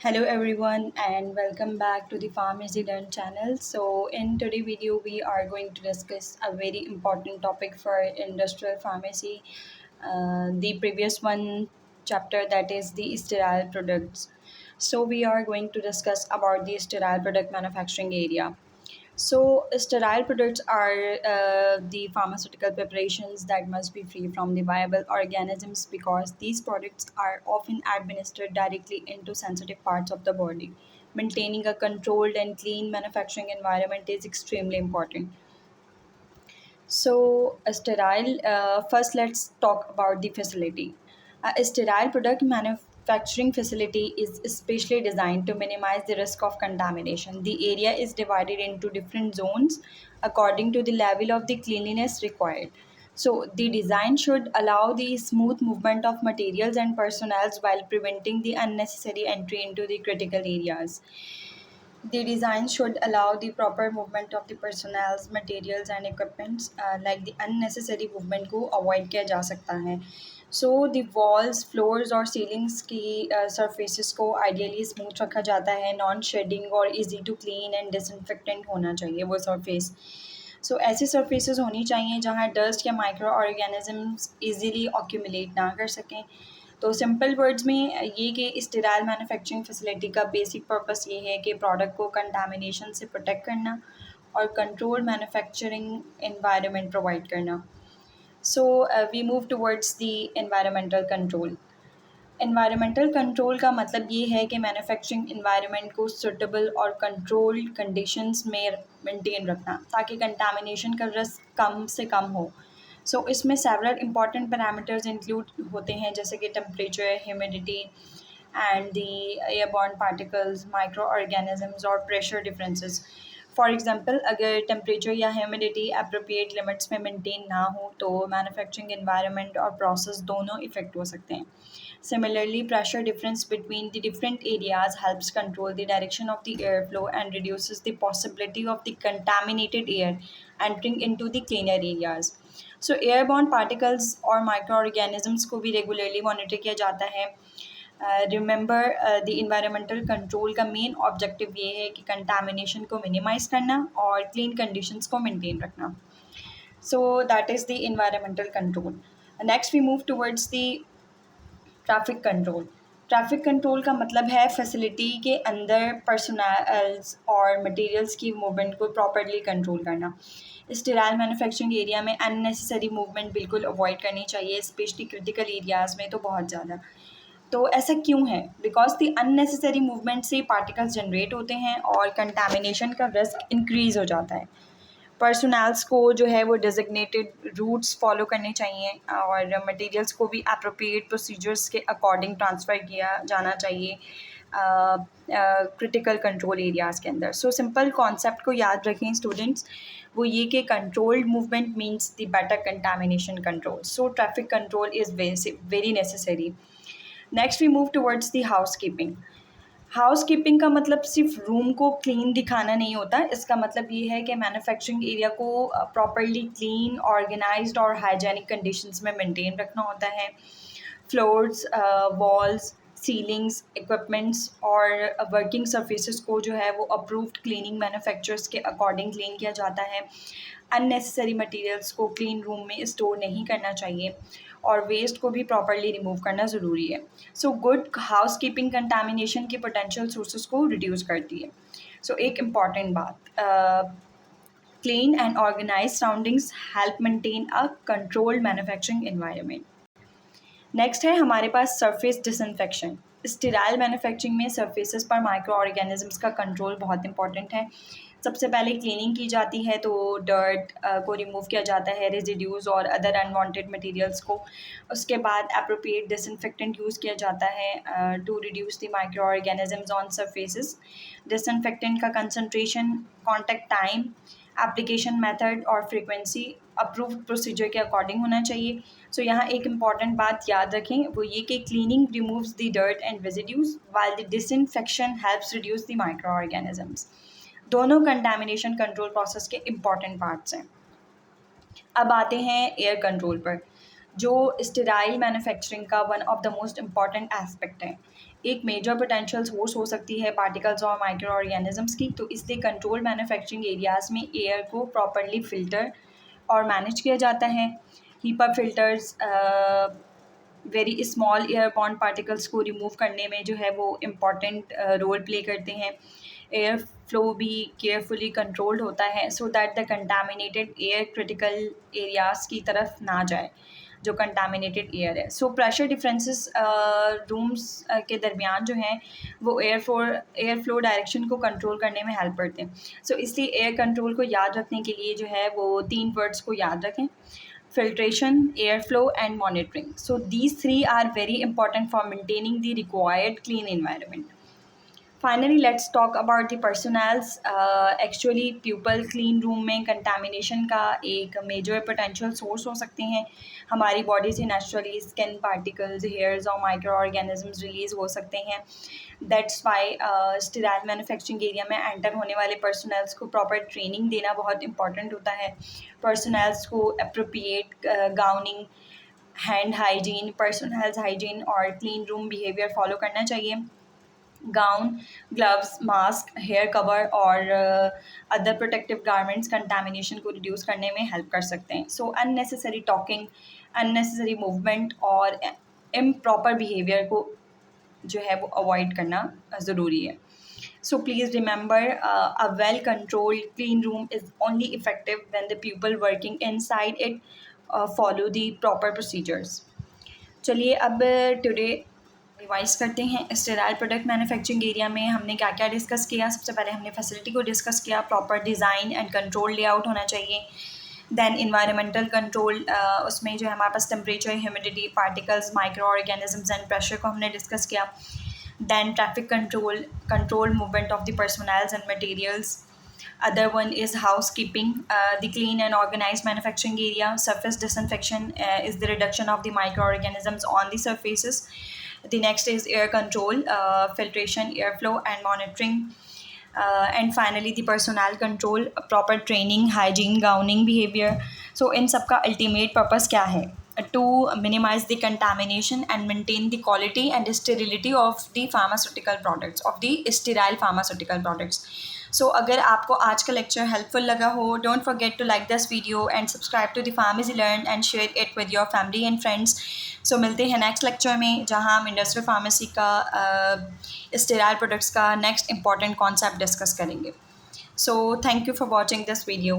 Hello everyone and welcome back to the Pharmacy Learn channel. So in today's video we are going to discuss a very important topic for industrial pharmacy. The previous one chapter, that is the sterile products. So we are going to discuss about the sterile product manufacturing area. So, sterile products are the pharmaceutical preparations that must be free from the viable organisms because these products are often administered directly into sensitive parts of the body. Maintaining a controlled and clean manufacturing environment is extremely important. So, a sterile, first let's talk about the facility. A sterile product manufacturing facility is especially designed to minimize the risk of contamination. The area is divided into different zones according to the level of the cleanliness required. So, the design should allow the smooth movement of materials and personnel while preventing the unnecessary entry into the critical areas. The design should allow the proper movement of the personnel, materials and equipments, like the unnecessary movement को avoid किया जा सकता है. So the walls, floors और ceilings की surfaces को ideally smooth रखा जाता है, non shedding और easy to clean and disinfectant होना चाहिए वो surface. सो ऐसी सर्फेसेस होनी चाहिए जहाँ डस्ट या माइक्रो ऑर्गेनिजम्स इजीली ऑक्यूमुलेट ना कर सकें. तो सिंपल वर्ड्स में ये कि स्टेराइल मैन्युफैक्चरिंग फैसिलिटी का बेसिक पर्पस ये है कि प्रोडक्ट को कंटामिनेशन से प्रोटेक्ट करना और कंट्रोल मैन्युफैक्चरिंग एनवायरनमेंट प्रोवाइड करना. So we move towards the environmental control. Environmental control का मतलब ये है कि मैन्युफैक्चरिंग एनवायरनमेंट को सूटेबल और कंट्रोल्ड कंडीशंस में मेंटेन रखना ताकि कंटामिनेशन का रिस्क कम से कम हो. सो इसमें सेवरल इंपॉर्टेंट पैरामीटर्स इंक्लूड होते हैं जैसे कि temperature, humidity and the airborne particles, micro organisms और प्रेशर डिफरेंसेस. फॉर एग्जांपल, अगर टेम्परेचर या ह्यूमिडिटी अप्रोप्रिएट लिमिट्स में मेंटेन ना हो तो मैन्युफैक्चरिंग एनवायरनमेंट और प्रोसेस दोनों इफेक्ट हो सकते हैं. Similarly, pressure difference between the different areas helps control the direction of the airflow and reduces the possibility of the contaminated air entering into the cleaner areas. So, airborne particles और microorganisms को भी regularly monitor किया जाता है. Remember the environmental control का main objective ये है कि कंटामिनेशन को मिनिमाइज करना और क्लीन कंडीशंस को मेंटेन रखना. So that is the environmental control. Next we move towards the traffic control. Traffic control का मतलब है फैसिलिटी के अंदर पर्सनल्स और मटेरियल्स की मूवमेंट को प्रॉपरली कंट्रोल करना. स्टेराइल मैन्युफैक्चरिंग एरिया में अननेसेसरी मूवमेंट बिल्कुल अवॉइड करनी चाहिए, स्पेशली क्रिटिकल एरियाज़ में तो बहुत ज़्यादा. तो ऐसा क्यों है? बिकॉज द अननेसेसरी मूवमेंट से पार्टिकल्स जनरेट होते हैं और कंटामिनेशन का रिस्क इंक्रीज़ हो जाता है. पर्सनल्स को जो है वो डेजिग्नेटेड रूट्स फॉलो करने चाहिए और मटेरियल्स को भी अप्रोप्रिएट प्रोसीजर्स के अकॉर्डिंग ट्रांसफ़र किया जाना चाहिए क्रिटिकल कंट्रोल एरियाज़ के अंदर. सो सिंपल कॉन्सेप्ट को याद रखें स्टूडेंट्स, वो ये कि controlled movement means the better contamination control. So traffic control is very necessary. Next we move towards the housekeeping. Housekeeping का मतलब सिर्फ रूम को क्लीन दिखाना नहीं होता, इसका मतलब ये है कि मैन्युफैक्चरिंग एरिया को प्रॉपरली क्लीन, ऑर्गेनाइज्ड और हाइजेनिक कंडीशंस में मेंटेन रखना होता है. फ्लोर्स, वॉल्स, सीलिंग्स, इक्विपमेंट्स और वर्किंग सरफेसेस को जो है वो अप्रूव्ड क्लीनिंग मैन्युफैक्चरर्स के अकॉर्डिंग क्लीन किया जाता है. अननेसेसरी मटेरियल्स को क्लीन रूम में स्टोर नहीं करना चाहिए और वेस्ट को भी प्रॉपरली रिमूव करना ज़रूरी है. So good housekeeping contamination के पोटेंशियल सोर्सेज को रिड्यूस करती है. सो एक इम्पॉर्टेंट बात, clean and organise surroundings help maintain a controlled manufacturing environment. Next है हमारे पास सरफेस डिसइंफेक्शन. स्टेराइल मैन्युफैक्चरिंग में सरफेसेस पर माइक्रो ऑर्गेनिजम्स का कंट्रोल बहुत इंपॉर्टेंट है. सबसे पहले क्लीनिंग की जाती है तो डर्ट को रिमूव किया जाता है, रेजिड्यूज़ और अदर अनवांटेड मटेरियल्स को. उसके बाद अप्रोप्रिएट डिसइंफेक्टेंट यूज़ किया जाता है to reduce the micro organisms on surfaces. Disinfectant का concentration, contact time, application method और फ्रीक्वेंसी अप्रूव्ड प्रोसीजर के अकॉर्डिंग होना चाहिए. सो यहाँ एक इम्पॉर्टेंट बात याद रखें, वो ये कि cleaning removes the dirt and residues while the disinfection helps reduce the micro organisms. दोनों कंटामिनेशन कंट्रोल प्रोसेस के इम्पॉर्टेंट पार्ट्स हैं. अब आते हैं एयर कंट्रोल पर, जो स्टेराइल मैन्युफैक्चरिंग का one of the most important aspect है. एक मेजर पोटेंशियल सोर्स हो सकती है पार्टिकल्स और माइक्रो ऑर्गेनिजम्स की। तो इसलिए कंट्रोल मैन्युफैक्चरिंग एरियाज़ में एयर को प्रॉपरली फ़िल्टर और मैनेज किया जाता है। Hepar filters very small airborne particles को रिमूव करने में जो है वो इम्पॉर्टेंट रोल प्ले करते हैं। एयर फ्लो भी केयरफुली कंट्रोल्ड होता है so that the contaminated air critical areas की तरफ ना जाए जो कंटामिनेटेड एयर है। सो प्रेशर डिफरेंसेस रूम्स के दरमियान जो हैं वो एयर फ्लो डायरेक्शन को कंट्रोल करने में हेल्प करते हैं। सो इसलिए एयर कंट्रोल को याद रखने के लिए जो है वो 3 वर्ड्स को याद रखें: filtration, airflow and monitoring. So these three are very important for maintaining the required clean environment. Finally, let's talk about the personnels. Actually pupil clean room में contamination का एक major potential source हो सकते हैं। हमारी बॉडी से naturally skin particles, hairs और microorganisms release हो सकते हैं। That's why sterile manufacturing area में enter होने वाले personnels को proper training देना बहुत important होता है। personnels को appropriate gowning, hand hygiene, personal health hygiene और clean room behavior follow करना चाहिए। Gown, gloves, mask, hair cover और अदर प्रोटेक्टिव गारमेंट्स कंटामिनेशन को रिड्यूस करने में हेल्प कर सकते हैं। So unnecessary talking, unnecessary movement और इम्प्रॉपर बिहेवियर को जो है वो अवॉइड करना ज़रूरी है। So please remember, a well-controlled clean room is only effective when the people working inside it follow the proper procedures. चलिए अब टुडे रिवाइज करते हैं। स्टेराइल प्रोडक्ट मैन्युफैक्चरिंग एरिया में हमने क्या क्या डिस्कस किया। सबसे पहले हमने फैसिलिटी को डिस्कस किया, proper design and control layout होना चाहिए। देन इन्वायरमेंटल कंट्रोल, उसमें जो है हमारे पास temperature, humidity, particles, micro organisms and pressure को हमने डिस्कस किया। Then traffic control movement of the personnels and materials. Other one is housekeeping, the clean and organized manufacturing area. Surface disinfection is the reduction of the microorganisms on the surfaces. The next is air control, filtration, airflow and monitoring. And finally the personnel control, proper training, hygiene, gowning behavior. So in सबका ultimate purpose क्या है? To minimize the contamination and maintain the quality and sterility of the pharmaceutical products, of the sterile pharmaceutical products. So अगर आपको आज का lecture helpful लगा हो, don't forget to like this video and subscribe to the pharmacy learn and share it with your family and friends. So मिलते हैं next lecture में जहां हम इंडस्ट्रियल फार्मेसी का स्टेराइल प्रोडक्ट्स का नेक्स्ट इंपॉर्टेंट कॉन्सेप्ट डिस्कस करेंगे। So thank you for watching this video.